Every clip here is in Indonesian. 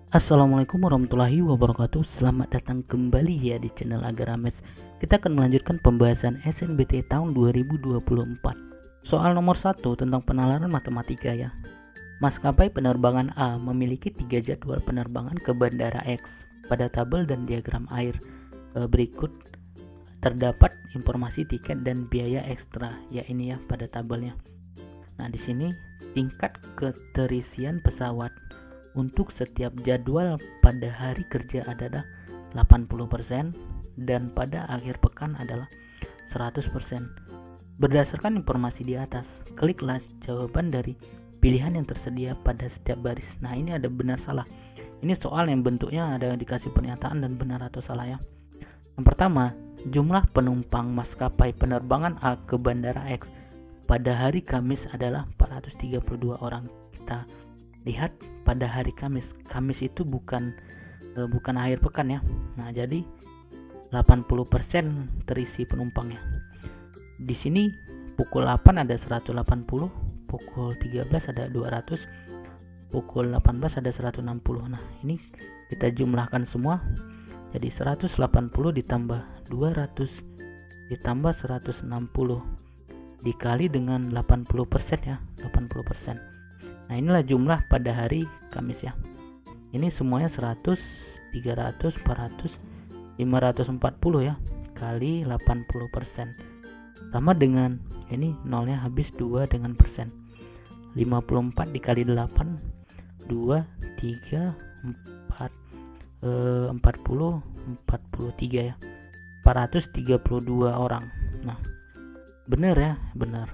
Assalamualaikum warahmatullahi wabarakatuh. Selamat datang kembali ya di channel Agarames. Kita akan melanjutkan pembahasan SNBT tahun 2024. Soal nomor 1 tentang penalaran matematika ya. Maskapai penerbangan A memiliki 3 jadwal penerbangan ke Bandara X. Pada tabel dan diagram air berikut terdapat informasi tiket dan biaya ekstra. Ya ini ya pada tabelnya. Nah di sini tingkat keterisian pesawat untuk setiap jadwal pada hari kerja adalah 80% dan pada akhir pekan adalah 100%. Berdasarkan informasi di atas, kliklah jawaban dari pilihan yang tersedia pada setiap baris. Nah ini ada benar salah. Ini soal yang bentuknya ada dikasih pernyataan dan benar atau salah ya. Yang pertama, jumlah penumpang maskapai penerbangan A ke Bandara X pada hari Kamis adalah 432 orang. Kita lihat pada hari Kamis. Kamis itu bukan akhir pekan ya. Nah, jadi 80% terisi penumpangnya. Di sini pukul 8 ada 180, pukul 13 ada 200, pukul 18 ada 160. Nah, ini kita jumlahkan semua. Jadi 180 ditambah 200 ditambah 160 dikali dengan 80% ya, 80%. Nah, inilah jumlah pada hari Kamis ya. Ini semuanya 100, 300, 400, 540 ya, kali 80%. Sama dengan ini nolnya habis 2 dengan persen. 54 dikali 8, 2, 3, 4, 40, 43 ya. 432 orang. Nah, benar ya, benar.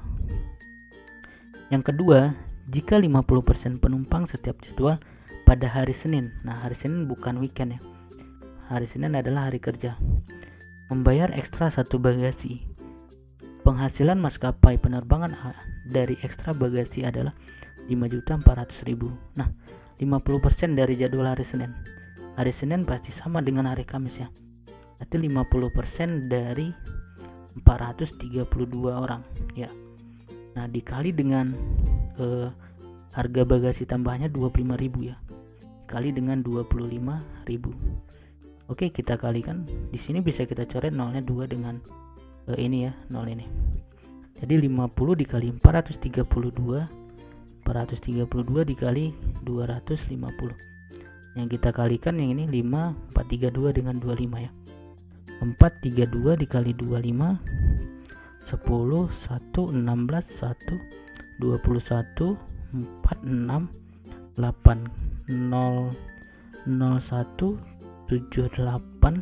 Yang kedua, jika 50% penumpang setiap jadwal pada hari Senin. Nah, hari Senin bukan weekend ya. Hari Senin adalah hari kerja. Membayar ekstra satu bagasi. Penghasilan maskapai penerbangan A dari ekstra bagasi adalah 5.400.000. Nah, 50% dari jadwal hari Senin. Hari Senin pasti sama dengan hari Kamis ya. Berarti 50% dari 432 orang ya. Nah, dikali dengan harga bagasi tambahnya 25.000 ya. Kali dengan 25.000. Oke, kita kalikan. Di sini bisa kita coret nolnya 2 dengan ini ya, nol ini. Jadi 50 dikali 432 dikali 250. Yang kita kalikan yang ini 5, 432 dengan 25 ya. 432 dikali 25 10, 1, 16, 1, 21, 46, 8, 0, 01, 78,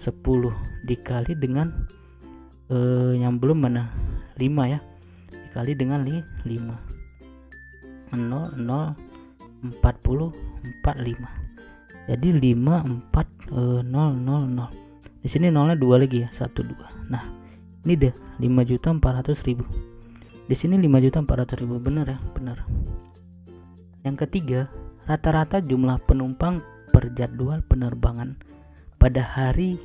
10 dikali dengan yang belum mana 5 ya, dikali dengan 5 0, 0, 40, 45. Jadi 5, 4, 0, 0, 0. Di sini nolnya 2 lagi ya, 1, 2. Nah, ini deh 5.400.000. Di sini 5.400.000, benar ya, benar. Yang ketiga, rata-rata jumlah penumpang per jadwal penerbangan pada hari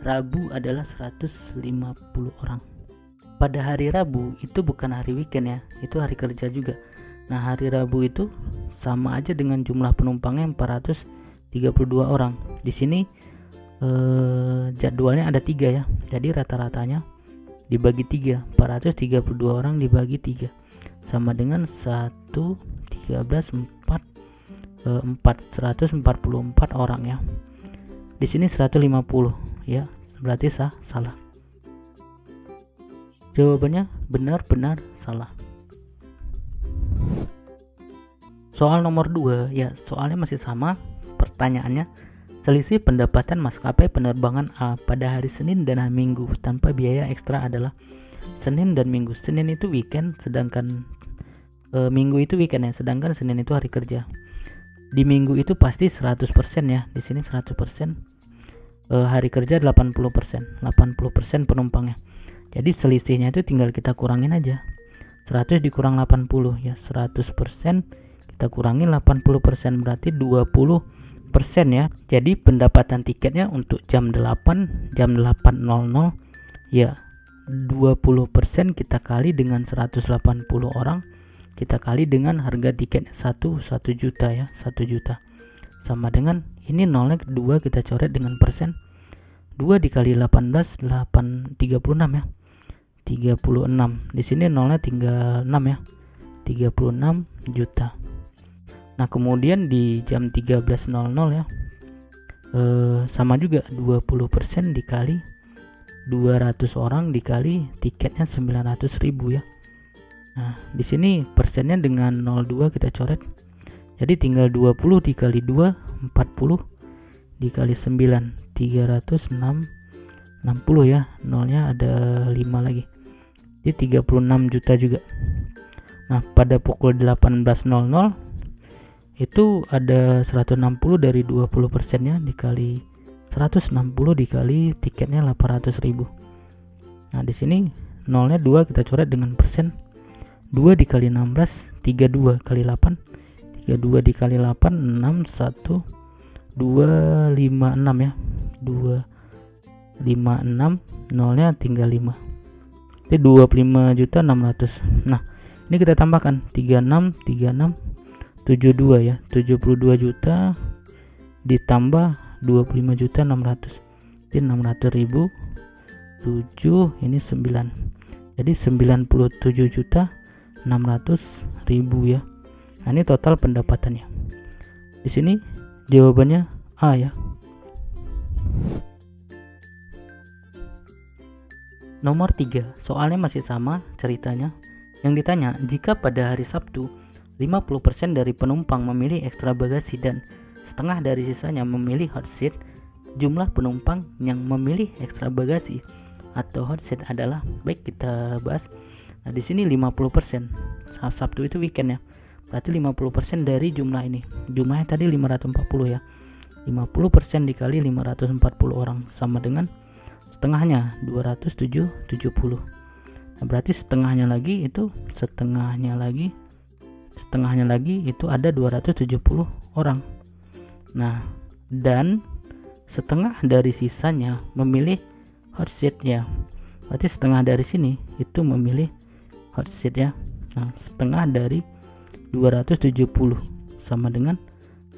Rabu adalah 150 orang. Pada hari Rabu itu bukan hari weekend ya, itu hari kerja juga. Nah, hari Rabu itu sama aja dengan jumlah penumpangnya 432 orang. Di sini jadwalnya ada 3 ya. Jadi rata-ratanya dibagi 3. 432 orang dibagi 3 sama dengan 1, 13, 4, 144 orang ya. Di sini 150 ya. Berarti salah. Jawabannya benar, salah. Soal nomor 2 ya, soalnya masih sama. Pertanyaannya, selisih pendapatan maskapai penerbangan A pada hari Senin dan hari Minggu tanpa biaya ekstra adalah Senin dan Minggu. Senin itu weekend, sedangkan Minggu itu weekend ya, sedangkan Senin itu hari kerja. Di Minggu itu pasti 100% ya. Di sini 100%. Hari kerja 80%. 80% penumpangnya. Jadi selisihnya itu tinggal kita kurangin aja. 100 dikurang 80 ya, 100% kita kurangin 80%, berarti 20% ya. Jadi pendapatan tiketnya untuk jam 8.00 ya 20% kita kali dengan 180 orang, kita kali dengan harga tiket 1 juta ya, 1 juta. sama dengan ini nolnya 2 kita coret dengan persen. 2 dikali 18 36 ya. 36. Di sini nolnya tinggal 6 ya. 36 juta. Nah, kemudian di jam 13.00 ya. Sama juga 20% dikali 200 orang dikali tiketnya 900.000 ya. Nah, di sini persennya dengan 0,2 kita coret. Jadi tinggal 20 dikali 2 40 dikali 9 360 ya. Nolnya ada 5 lagi. Jadi 36 juta juga. Nah, pada pukul 18.00 itu ada 160 dari 20%-nya dikali 160 dikali tiketnya 800.000. Nah, di sini nolnya 2 kita coret dengan persen. 2 dikali 16 32 kali 8 32 dikali 8 61 256 ya. 256 nolnya tinggal 5. Jadi 25.600. Nah, ini kita tambahkan 36 72 ya. 72 juta ditambah 25.600. Jadi 600.000 7 ini 9. Jadi 97.600.000 ya. Nah, ini total pendapatannya. Di sini jawabannya A ya. Nomor 3, soalnya masih sama ceritanya. Yang ditanya, jika pada hari Sabtu 50% dari penumpang memilih ekstra bagasi dan setengah dari sisanya memilih hot seat, jumlah penumpang yang memilih ekstra bagasi atau hot seat adalah, baik kita bahas. Nah, di sini 50%. Sabtu itu weekend ya. Berarti 50% dari jumlah ini. Jumlahnya tadi 540 ya. 50% dikali 540 orang sama dengan setengahnya 270. Nah, berarti setengahnya lagi itu itu ada 270 orang. Nah, dan setengah dari sisanya memilih hot seat ya. Berarti setengah dari sini itu memilih hot seat ya. Nah, setengah dari 270 sama dengan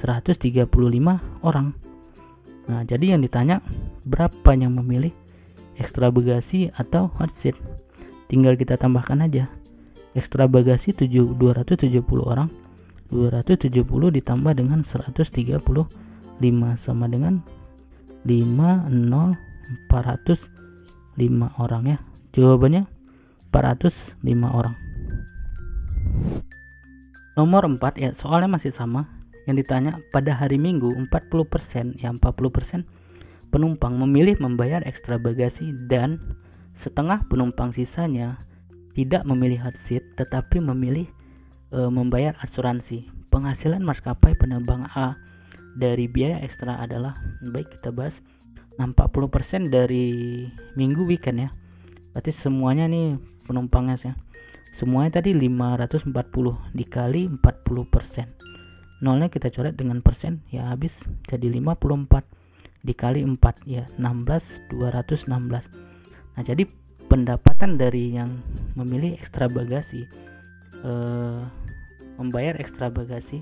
135 orang. Nah, jadi yang ditanya berapa yang memilih ekstra bagasi atau hot seat. Tinggal kita tambahkan aja. Ekstra bagasi 270 orang. 270 ditambah dengan 135 sama dengan 405 orang ya. Jawabannya 405 orang. Nomor 4 ya, soalnya masih sama. Yang ditanya, pada hari Minggu 40% penumpang memilih membayar ekstra bagasi dan setengah penumpang sisanya tidak memilih hot seat tetapi memilih membayar asuransi. Penghasilan maskapai penerbangan A dari biaya ekstra adalah, baik kita bahas. 40% dari minggu weekend ya. Berarti semuanya nih penumpangnya ya. Semuanya tadi 540 dikali 40%. Nolnya kita coret dengan persen ya, habis jadi 54 dikali 4 ya 216. Nah, jadi pendapatan dari yang memilih ekstra bagasi membayar ekstra bagasi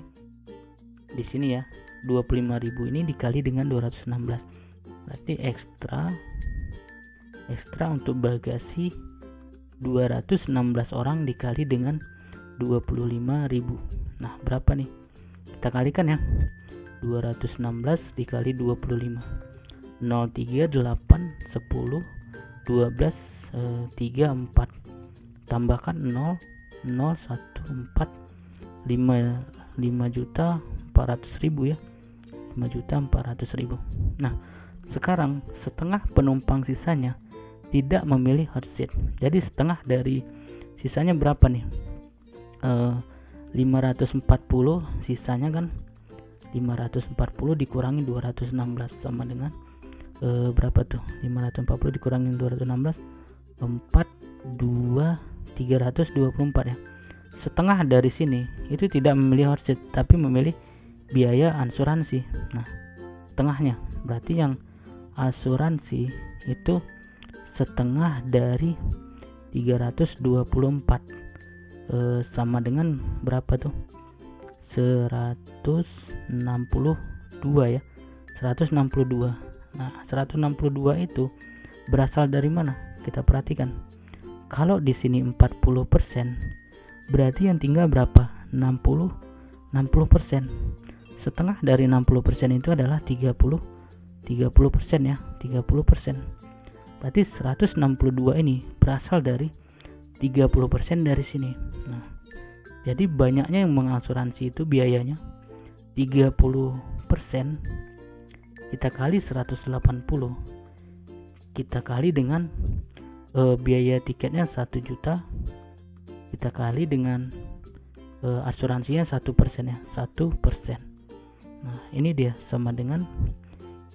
di sini ya 25.000 ini dikali dengan 216. Berarti ekstra untuk bagasi 216 orang dikali dengan 25.000. Nah, berapa nih? Kita kalikan ya. 216 dikali 25. 03 8 10 12 34. Tambahkan 0 0 1 4 5.400.000 ya. 5.400.000. Nah, sekarang setengah penumpang sisanya tidak memilih hot seat. Jadi setengah dari sisanya berapa nih? 540 sisanya kan 540 dikurangi 216 sama dengan berapa tuh? 540 dikurangi 216 324 ya. Setengah dari sini itu tidak memilih hot seat tapi memilih biaya asuransi. Nah, setengahnya berarti yang asuransi itu setengah dari 324 sama dengan berapa tuh? 160 162 ya, 162. Nah, 162 itu berasal dari mana? Kita perhatikan. Kalau di sini 40%, berarti yang tinggal berapa? 60%. Setengah dari 60% itu adalah 30% ya, 30%. Berarti 162 ini berasal dari 30% dari sini. Nah, jadi banyaknya yang mengasuransi itu biayanya 30%, kita kali 180, kita kali dengan biaya tiketnya 1 juta, kita kali dengan asuransinya 1% ya, 1%. Nah, ini dia sama dengan,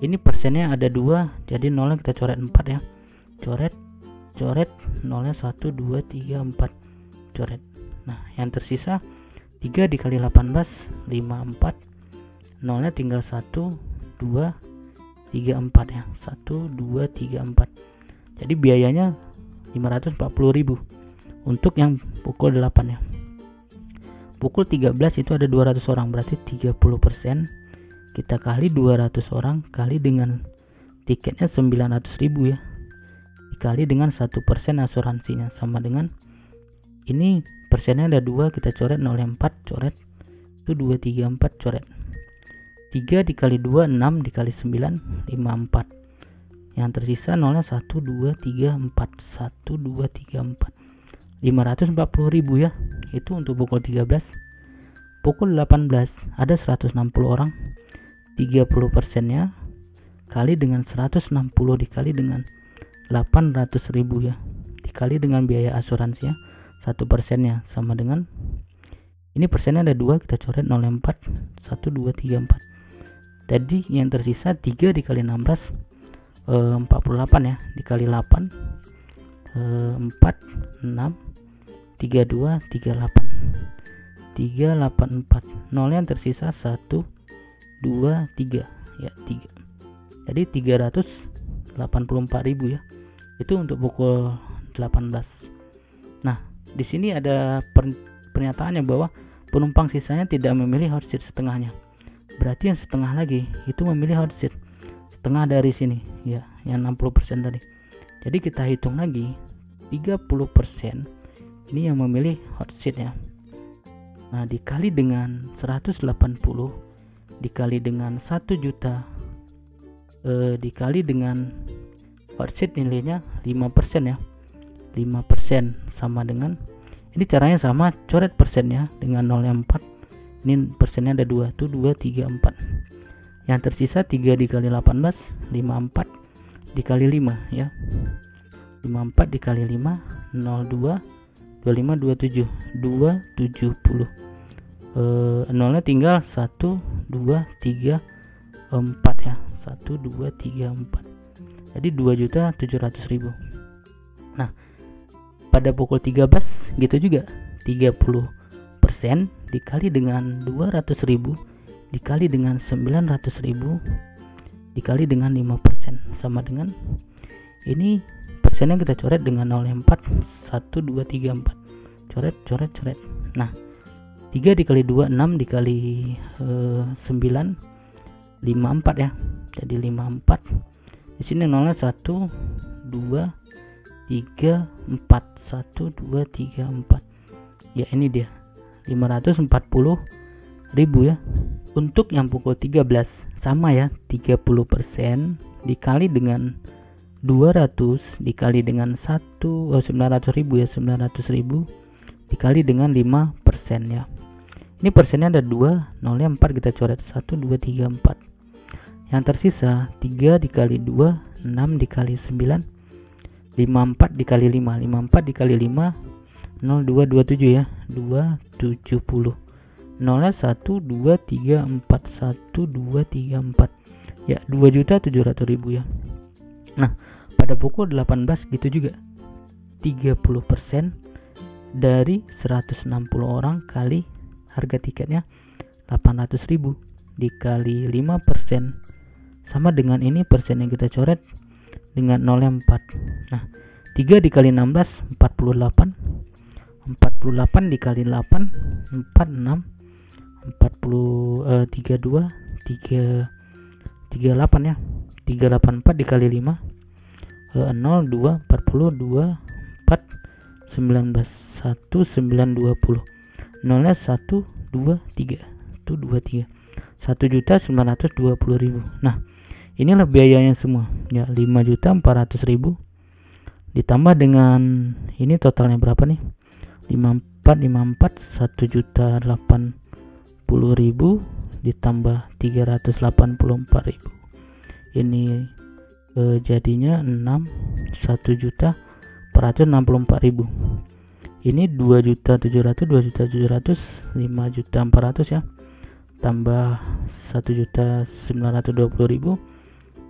ini persennya ada 2, jadi nolnya kita coret 4 ya, coret nolnya 1, 2, 3, 4, coret. Nah, yang tersisa 3 dikali 18, 54, nolnya tinggal 1, 2, 3, 4 ya, 1, 2, 3, 4. Jadi biayanya 540.000 untuk yang pukul 8 ya. Pukul 13 itu ada 200 orang, berarti 30%, kita kali 200 orang kali dengan tiketnya 900.000 ya, dikali dengan 1% asuransinya, sama dengan ini persennya ada 2, kita coret 0,4, coret itu 2, 3, 4, coret 3 dikali 2, 6 dikali 9, 54. Yang tersisa nolnya 1, 2, 3, 4, 1, 2, 3, 4, 540.000 ya. Itu untuk pukul 13. Pukul 18 ada 160 orang, 30% kali dengan 160 dikali dengan 800.000 ya, dikali dengan biaya asuransinya 1%-nya, sama dengan ini persennya ada 2, kita coret 0,4, 1, 2, 3, 4. Jadi yang tersisa 3 dikali 16, 48 ya, dikali 8, 4, 6, 32, 38, 384. Nolnya yang tersisa 1, 2, 3 ya, 3. Jadi 384.000 ya. Itu untuk pukul 18. Nah, di sini ada pernyataannya bahwa penumpang sisanya tidak memilih hot seat setengahnya. Berarti yang setengah lagi itu memilih hot seat, setengah dari sini ya, yang 60% tadi. Jadi kita hitung lagi, 30% ini yang memilih hot seat ya. Nah, dikali dengan 180, dikali dengan 1 juta, dikali dengan hot seat nilainya 5% ya, 5% sama dengan, ini caranya sama, coret persennya dengan 0,4, ini persennya ada 2 tuh, 2, 3, 4. Yang tersisa 3 dikali 18, 54 dikali 5 ya, 54 dikali 5, 02, 25, 27, 270. Nolnya tinggal 1, 2, 3, 4 ya, 1, 2, 3, 4. Jadi 2.700.000. Nah, pada pukul 13 gitu juga, 30% dikali dengan 200.000 dikali dengan 900.000 dikali dengan 5%, sama dengan ini persennya kita coret dengan 0,4, 1, 2, 3, 4, coret. Nah, 3 dikali 2, 6 dikali 9, 54 ya, jadi 54. Di sini nolnya 1, 2, 3, 4, 1, 2, 3, 4 ya, ini dia 540.000 ya. Untuk yang pukul 13 sama ya, 30% dikali dengan 200 dikali dengan 900.000 ya, 900.000 dikali dengan 5% ya. Ini persennya ada 2, nolnya 4, kita coret 1, 2, 3, 4. Yang tersisa 3 dikali 2, 6 dikali 9, 54 dikali 5, 54 dikali 5, 0227 ya, 270. Nolnya 1, 2, 3, 4, 1, 2, 3, 4 ya, 2.700.000 ya. Nah, pada pukul 18 gitu juga, 30% dari 160 orang kali harga tiketnya 800.000 dikali 5% sama dengan ini persen yang kita coret dengan 0,4. Nah, 3 dikali 16, 48, 48 dikali 8, 46, 32, 38 ya. 384 dikali 5 0 2 40 2 4 19 1 9 20. Nolnya 1 2 3 itu 23 1.920.000. Nah, inilah biayanya semua ya, 5.400.000 ditambah dengan ini totalnya berapa nih, 54 1.080.000 ditambah 384.000, ini jadinya 1.464.000. Ini 2.700, 5.400 ya, tambah 1.920.000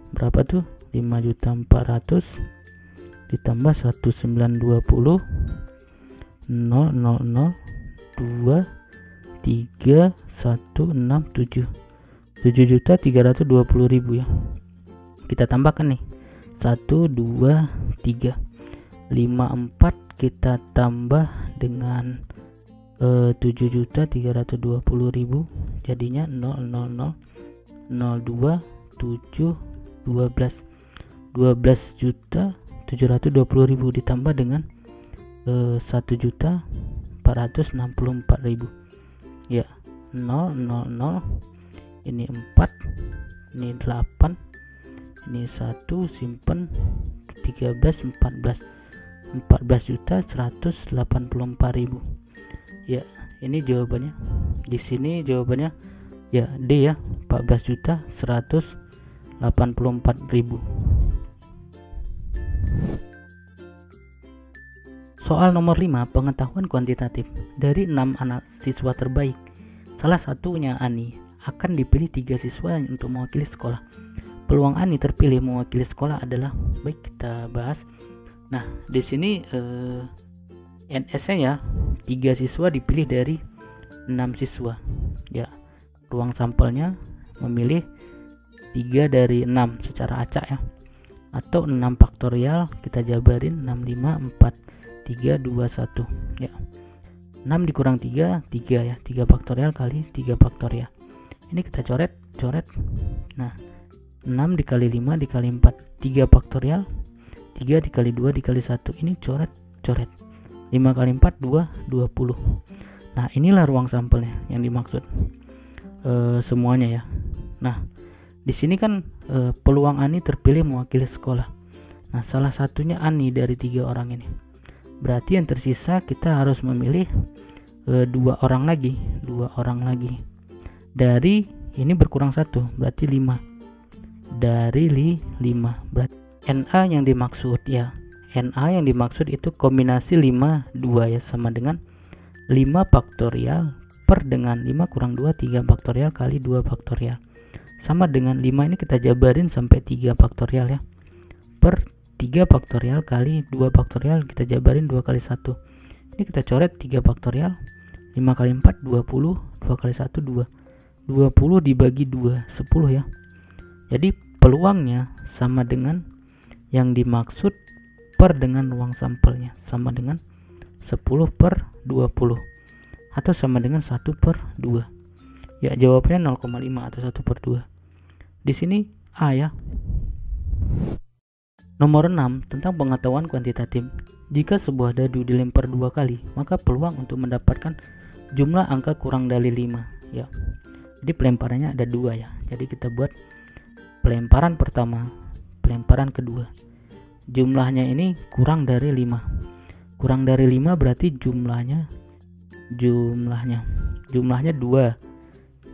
berapa tuh, 5.400 ditambah 1.920 0 0 0 2 3 1 6 7 7.320.000 ya. Kita tambahkan nih 1 2 3 5 4 kita tambah dengan 7.320.000 jadinya 0 0 0 02 7 12 12.720.000 ditambah dengan 1.464.000 ya. 0 0 0 ini 4 ini 8 ini 1 simpen 13 14.184.000 ya. Ini jawabannya, di sini jawabannya ya D ya, 14.184.000. Soal nomor 5, pengetahuan kuantitatif. Dari 6 anak siswa terbaik, salah satunya Ani, akan dipilih 3 siswa untuk mewakili sekolah. Peluang Ani terpilih mewakili sekolah adalah, baik kita bahas. Nah, di sini NS-nya ya, 3 siswa dipilih dari 6 siswa. Ya, ruang sampelnya memilih 3 dari 6 secara acak ya. Atau 6 faktorial kita jabarin 6 5 4 3 2 1 ya. 6 dikurang 3 3 ya. 3 faktorial kali 3 faktorial. Ini kita coret. Nah, 6 dikali 5 dikali 4 3 faktorial, 3 dikali 2 dikali 1, ini coret 5 kali 4 2 20. Nah, inilah ruang sampelnya yang dimaksud semuanya ya. Nah, di sini kan peluang Ani terpilih mewakili sekolah. Nah, salah satunya Ani dari 3 orang ini. Berarti yang tersisa kita harus memilih 2 orang lagi. Dari ini berkurang 1 berarti 5. Dari 5 berarti NA yang dimaksud ya. NA yang dimaksud itu kombinasi 5 2 ya, sama dengan 5 faktorial per dengan 5 kurang 2 3 faktorial kali 2 faktorial. Sama dengan 5 ini kita jabarin sampai 3 faktorial ya. Per 3 faktorial kali 2 faktorial kita jabarin 2 kali 1. Ini kita coret 3 faktorial. 5 kali 4 20, 2 kali 1 2. 20 dibagi 2 10 ya. Jadi peluangnya sama dengan yang dimaksud per dengan ruang sampelnya, sama dengan 10 per 20 atau sama dengan 1 per 2. Ya, jawabnya 0,5 atau 1 per 2. Di sini A ya. Nomor 6, tentang pengetahuan kuantitatif. Jika sebuah dadu dilempar 2 kali, maka peluang untuk mendapatkan jumlah angka kurang dari 5 ya. Jadi pelemparannya ada 2 ya. Jadi kita buat pelemparan pertama, pelemparan kedua. Jumlahnya ini kurang dari 5. Kurang dari 5 berarti jumlahnya 2.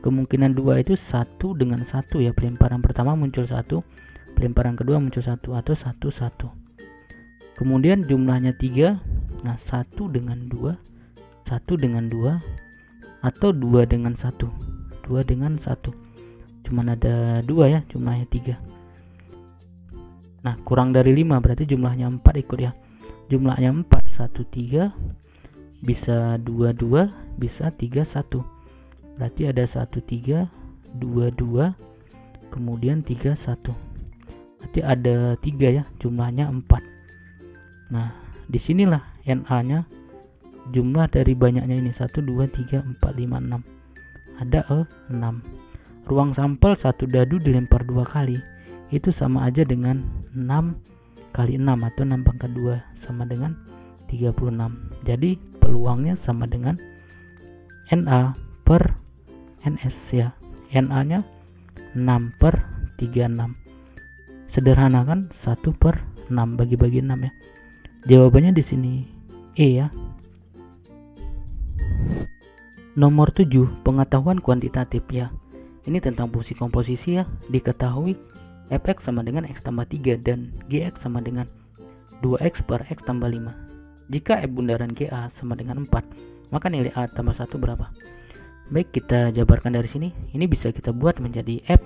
Kemungkinan 2 itu 1 dengan 1 ya. Pelemparan pertama muncul 1, pelemparan kedua muncul 1 atau 1 1. Kemudian jumlahnya 3. Nah, 1 dengan 2, 1 dengan 2 atau 2 dengan 1. 2 dengan 1. Cuman ada 2 ya, jumlahnya 3. Nah, kurang dari 5 berarti jumlahnya 4 ikut ya. Jumlahnya 4, 1 3, bisa 2 2, bisa 3 1. Berarti ada 1 3, 2 2, kemudian 3 1. Berarti ada 3 ya, jumlahnya 4. Nah, disinilah NA-nya, jumlah dari banyaknya ini 1 2 3 4 5 6. Ada 6. ruang sampel satu dadu dilempar 2 kali itu sama aja dengan 6 kali 6 atau 6 pangkat 2 sama dengan 36. Jadi peluangnya sama dengan Na per Ns ya. Na nya 6 per 36. Sederhana kan, 1 per 6 bagi-bagi 6 ya. Jawabannya di sini E ya. Nomor 7, pengetahuan kuantitatif ya. Ini tentang fungsi komposisi ya. Diketahui fx sama dengan x tambah 3 dan gx sama dengan 2x per x tambah 5. Jika f bundaran ga sama dengan 4, maka nilai a tambah 1 berapa? Baik, kita jabarkan dari sini. Ini bisa kita buat menjadi f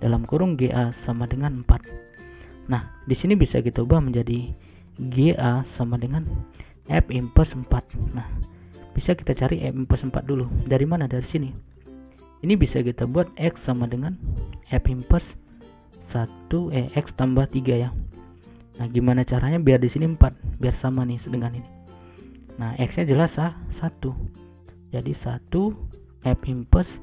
dalam kurung ga sama dengan 4. Nah, di sini bisa kita ubah menjadi ga sama dengan f inverse 4. Nah, bisa kita cari f inverse 4 dulu. Dari mana? Dari sini. Ini bisa kita buat x sama dengan f inverse 1 x tambah 3 ya. Nah, gimana caranya biar di sini 4, biar sama nih dengan ini. Nah, x-nya jelas 1. Jadi 1 f inverse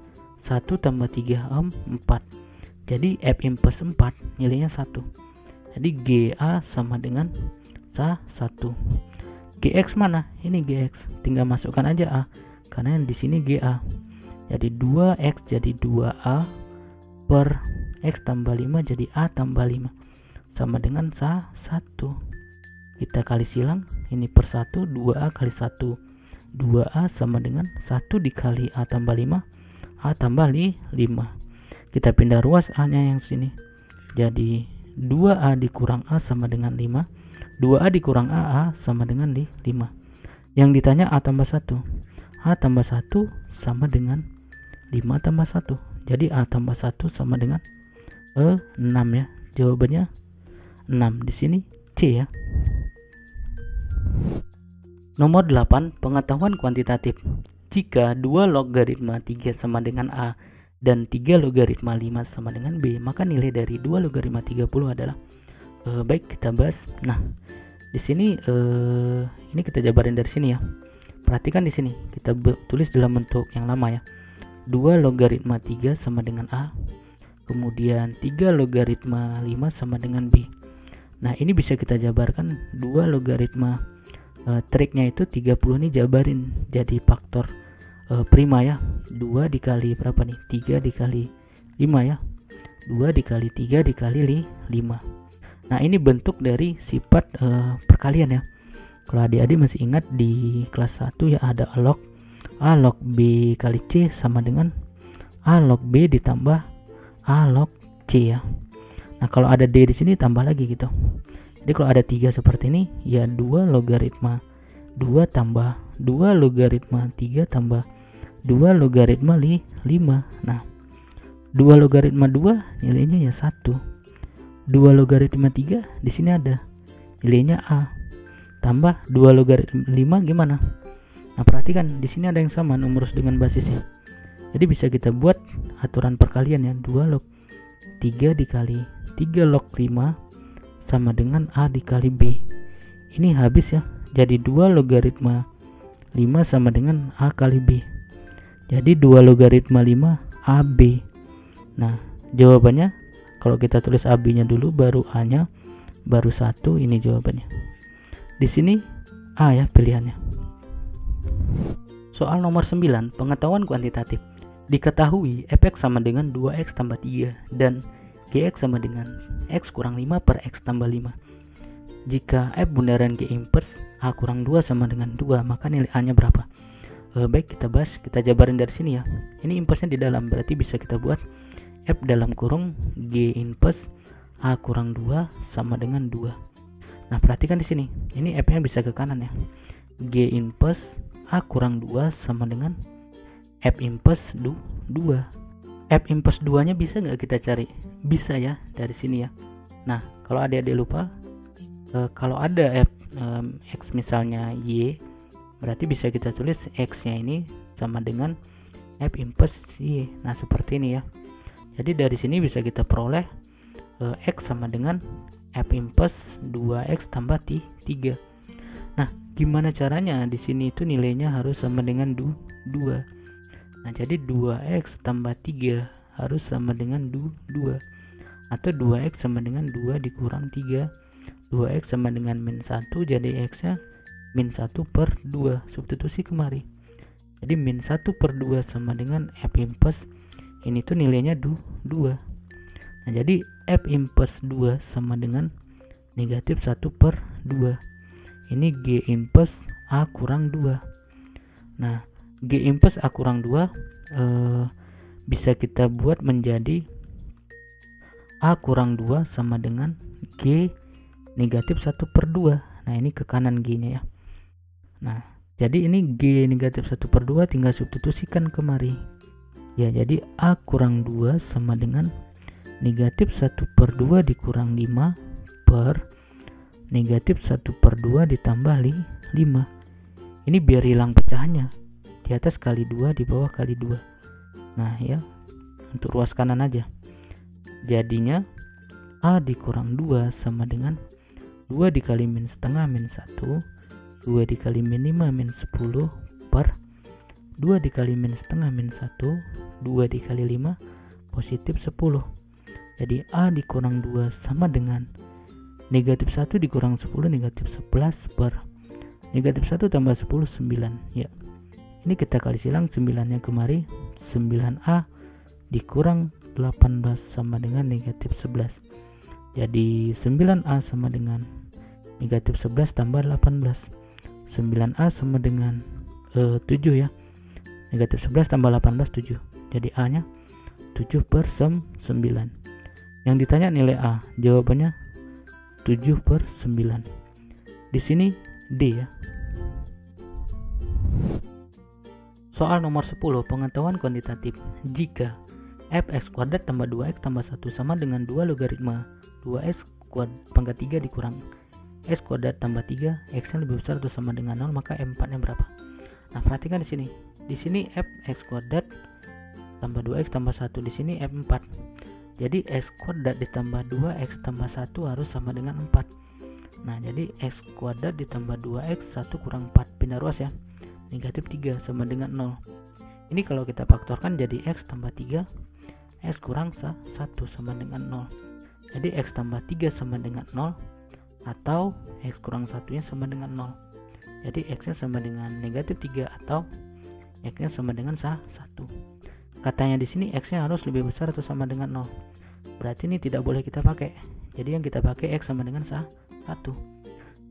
1 tambah 3 4. Jadi f inverse 4 nilainya 1. Jadi ga sama dengan 1. Gx mana? Ini gx. Tinggal masukkan aja a karena di sini ga. Jadi 2x jadi 2a per x tambah 5 jadi a tambah 5 sama dengan 1. Kita kali silang, ini per 1, 2a kali 1 2a sama dengan 1 dikali a tambah 5 a tambah 5. Kita pindah ruas a nya yang sini, jadi 2a dikurang a sama dengan 5. 2a dikurang a sama dengan 5. Yang ditanya a tambah 1. A tambah 1 sama dengan 5 tambah 1. Jadi a tambah 1 sama dengan 6 ya. Jawabannya 6. Di sini C ya. Nomor 8, pengetahuan kuantitatif. Jika 2 logaritma 3 sama dengan a dan 3 logaritma 5 sama dengan b, maka nilai dari 2 logaritma 30 adalah baik, kita bahas. Nah, di sini ini kita jabarin dari sini ya. Perhatikan di sini, kita tulis dalam bentuk yang lama ya. 2 logaritma 3 sama dengan a, kemudian 3 logaritma 5 sama dengan b. Nah, ini bisa kita jabarkan 2 logaritma triknya itu 30 nih, jabarin jadi faktor prima ya. 2 dikali berapa nih? 3 dikali 5 ya. 2 dikali 3 dikali 5. Nah, ini bentuk dari sifat perkalian ya. Kalau adik-adik masih ingat di kelas 1 ya, ada A log B kali C sama dengan A log B ditambah A log C ya. Nah, kalau ada D di sini tambah lagi gitu. Jadi kalau ada 3 seperti ini ya 2 logaritma 2 tambah 2 logaritma 3 tambah 2 logaritma 5. Nah, 2 logaritma 2 nilainya ya 1. 2 logaritma 3 di sini ada nilainya a, tambah 2 logaritma 5 gimana? Nah, perhatikan di sini ada yang sama nomor dengan basisnya. Jadi bisa kita buat aturan perkalian ya. 2 log 3 dikali 3 log 5 sama dengan a dikali b. Ini habis ya. Jadi 2 logaritma 5 sama dengan a kali b. Jadi 2 logaritma 5 ab. Nah, jawabannya kalau kita tulis AB nya dulu baru A nya baru 1, ini jawabannya. Di sini A ya pilihannya. Soal nomor 9, pengetahuan kuantitatif. Diketahui fx sama dengan 2x tambah 3 dan gx sama dengan x kurang 5 per x tambah 5. Jika f bundaran g inverse a kurang 2 sama dengan 2, maka nilai a nya berapa? Baik, kita bahas, kita jabarin dari sini ya. Ini inverse-nya di dalam, berarti bisa kita buat f dalam kurung g inverse a kurang 2 sama dengan 2. Nah, perhatikan di sini. Ini f-nya bisa ke kanan ya. G inverse a kurang 2 sama dengan f inverse 2. F inverse 2-nya bisa nggak kita cari? Bisa ya, dari sini ya. Nah, kalau adik-adik lupa, kalau ada f x misalnya y, berarti bisa kita tulis x-nya ini sama dengan f inverse y. Nah, seperti ini ya. Jadi dari sini bisa kita peroleh x sama dengan f inverse 2x tambah 3. Nah, gimana caranya? Di sini itu nilainya harus sama dengan 2. Nah, jadi 2x tambah 3 harus sama dengan 2, atau 2x sama dengan 2 dikurang 3. 2x sama dengan min 1, jadi x nya min 1 per 2, substitusi kemari. Jadi min 1 per 2 sama dengan F inverse, ini tuh nilainya 2. Nah, jadi F inverse 2 sama dengan negatif 1 per 2. Ini G inverse A kurang 2. Nah, G inverse A kurang 2 bisa kita buat menjadi A kurang 2 sama dengan G negatif 1 per 2. Nah, ini ke kanan G nya ya. Nah, jadi ini G negatif 1 per 2 tinggal substitusikan kemari. Ya, jadi A kurang 2 sama dengan negatif 1 per 2 dikurang 5 per negatif 1 per 2 ditambah 5. Ini biar hilang pecahannya. Di atas kali 2, di bawah kali 2. Nah ya, untuk ruas kanan aja. Jadinya A dikurang 2 sama dengan 2 dikali min setengah min 1, 2 dikali min 5 min 10 per 2 dikali min setengah min 1, 2 dikali 5 positif 10. Jadi A dikurang 2 sama dengan negatif 1 dikurang 10 negatif 11 per negatif 1 tambah 10 9. Ya, ini kita kali silang 9 nya kemari, 9A dikurang 18 sama dengan negatif 11. Jadi 9A sama dengan negatif 11 tambah 18. 9A sama dengan 7 ya. Negatif 11 tambah 18 7. Jadi A nya 7 per 9. Yang ditanya nilai A, jawabannya 7 per 9. Di sini D ya. Soal nomor 10, pengetahuan kuantitatif. Jika fx kuadrat tambah 2x tambah 1 sama dengan 2 logaritma 2x pangkat 3 dikurang x kuadrat tambah 3, x nya lebih besar atau sama dengan 0, maka m4 nya berapa? Nah, perhatikan di sini. Di sini fx kuadrat tambah 2x tambah 1, di sini f4. Jadi x kuadrat ditambah 2x tambah 1 harus sama dengan 4. Nah, jadi x kuadrat ditambah 2x 1 kurang 4, pindah ruas ya. Negatif 3 sama dengan 0. Ini kalau kita faktorkan jadi x tambah 3, x kurang 1 sama dengan 0. Jadi x tambah 3 sama dengan 0, atau x kurang 1 nya sama dengan 0. Jadi x nya sama dengan negatif 3 atau x nya sama dengan 1. Katanya di sini x nya harus lebih besar atau sama dengan 0. Berarti ini tidak boleh kita pakai. Jadi yang kita pakai x sama dengan 1.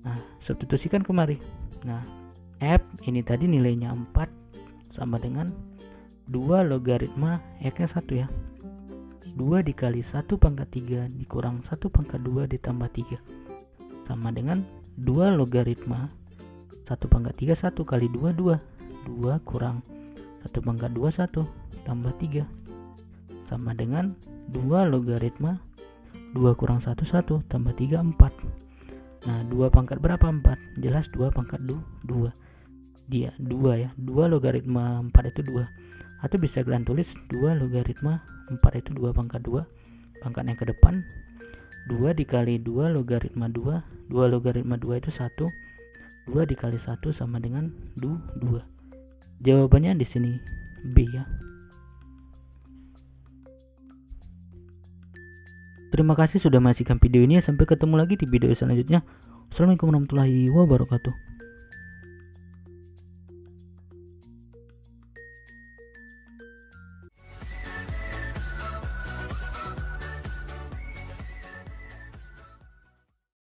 Nah, substitusikan kemari. Nah, f ini tadi nilainya 4 sama dengan 2 logaritma x nya 1 ya. 2 dikali 1 pangkat 3 dikurang 1 pangkat 2 ditambah 3 sama dengan 2 logaritma 1 pangkat 3 1 kali 2 2. 2 kurang 1 pangkat 2 1 tambah 3 sama dengan 2 logaritma 2 kurang 1 1 tambah 3 4. Nah, 2 pangkat berapa 4? Jelas 2 pangkat 2. Dia 2 ya. 2 logaritma 4 itu 2. Atau bisa kalian tulis 2 logaritma 4 itu 2 pangkat 2. Pangkatnya ke depan. 2 dikali 2 logaritma 2. 2 logaritma 2 itu 1. 2 dikali 1 sama dengan 2. Jawabannya di sini B ya. Terima kasih sudah menyaksikan video ini. Sampai ketemu lagi di video selanjutnya. Assalamualaikum warahmatullahi wabarakatuh.